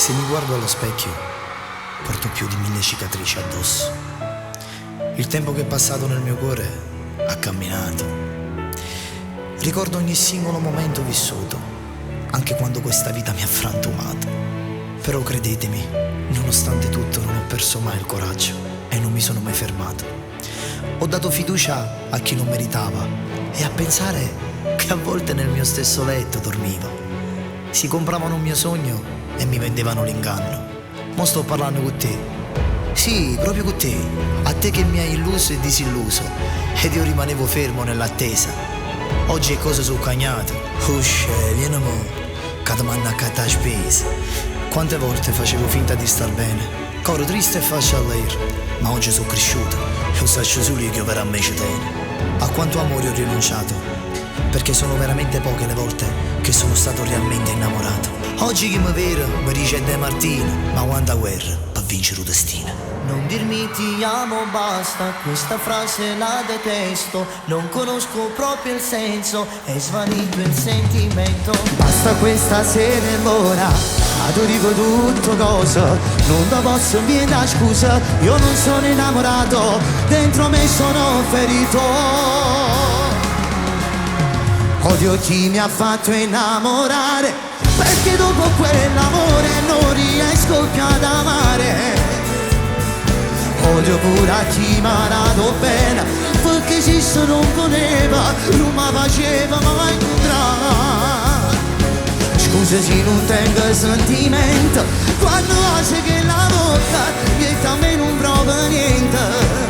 Se mi guardo allo specchio, porto più di 1000 cicatrici addosso. Il tempo che è passato nel mio cuore ha camminato. Ricordo ogni singolo momento vissuto, anche quando questa vita mi ha frantumato. Però credetemi, nonostante tutto non ho perso mai il coraggio e non mi sono mai fermato. Ho dato fiducia a chi non meritava e a pensare che a volte nel mio stesso letto dormivo. Si compravano un mio sogno e mi vendevano l'inganno. Mo sto parlando con te. Sì, proprio con te. A te che mi hai illuso e disilluso. Ed io rimanevo fermo nell'attesa. Oggi le cose sono cagnate. Usce, vieni mo, che ti manna a cattare spesa. Quante volte facevo finta di star bene. Coro triste e faccia all'air. Ma oggi sono cresciuto e lo saccio solo io che per a me ci tiene. A quanto amore ho rinunciato, perché sono veramente poche le volte che sono stato realmente innamorato. Oggi chi mi vede mi dice De Martino, ma quanta guerra per vincere il destino. Non dirmi ti amo basta, questa frase la detesto. Non conosco proprio il senso, è svanito il sentimento. Basta questa sera e l'ora, ma tu dico tutto cosa. Non ti posso chiedere scusa, io non sono innamorato, dentro me sono ferito. Odio chi mi ha fatto innamorare, perché dopo quell'amore non riesco più ad amare. Odio pure a chi mi ha dato bene, perché se non voleva, non mi faceva mai incontrare. Scusa se non tengo sentimento, quando hace che la bocca e a me non prova niente.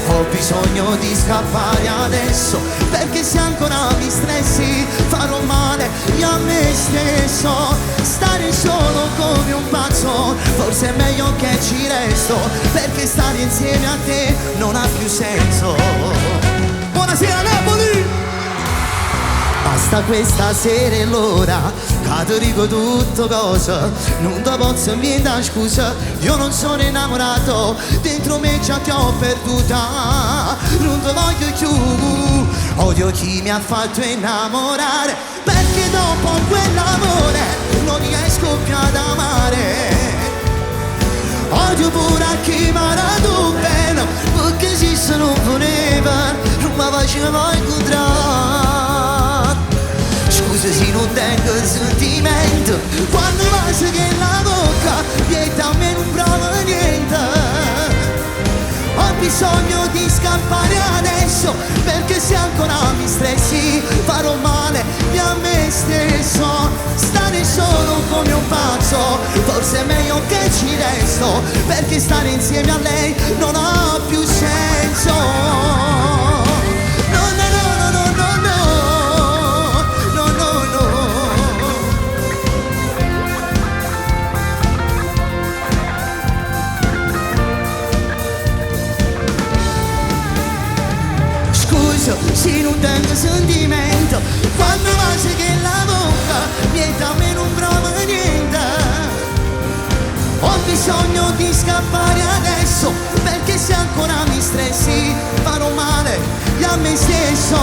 Ho bisogno di scappare adesso, perché se ancora mi stressi farò male io a me stesso. Stare solo come un pazzo, forse è meglio che ci resto, perché stare insieme a te non ha più senso. Buonasera Napoli! Basta questa sera e l'ora, che ti dico tutto cosa. Non ti posso inventare scusa, io non sono innamorato, dentro me già ti ho perduta. Non ti voglio più, odio chi mi ha fatto innamorare, perché dopo quell'amore non riesco più ad amare. Odio pure a chi mi ha dato bene, perché se non voleva non mi faceva mai incontrare. Scusa se non tengo sentimento, quando basta che la bocca e a me non prova niente. Ho bisogno di scappare adesso, perché se ancora mi stressi farò male a me stesso. Stare solo come un pazzo, forse è meglio che ci resto, perché stare insieme a lei non ha più senso. Se non tengo sentimento, quando basta che la bocca niente a me non prova niente. Ho bisogno di scappare adesso, perché se ancora mi stressi farò male a me stesso.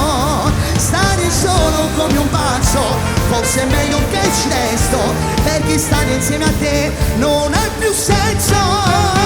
Stare solo come un pazzo, forse è meglio che ci resto, perché stare insieme a te non ha più senso.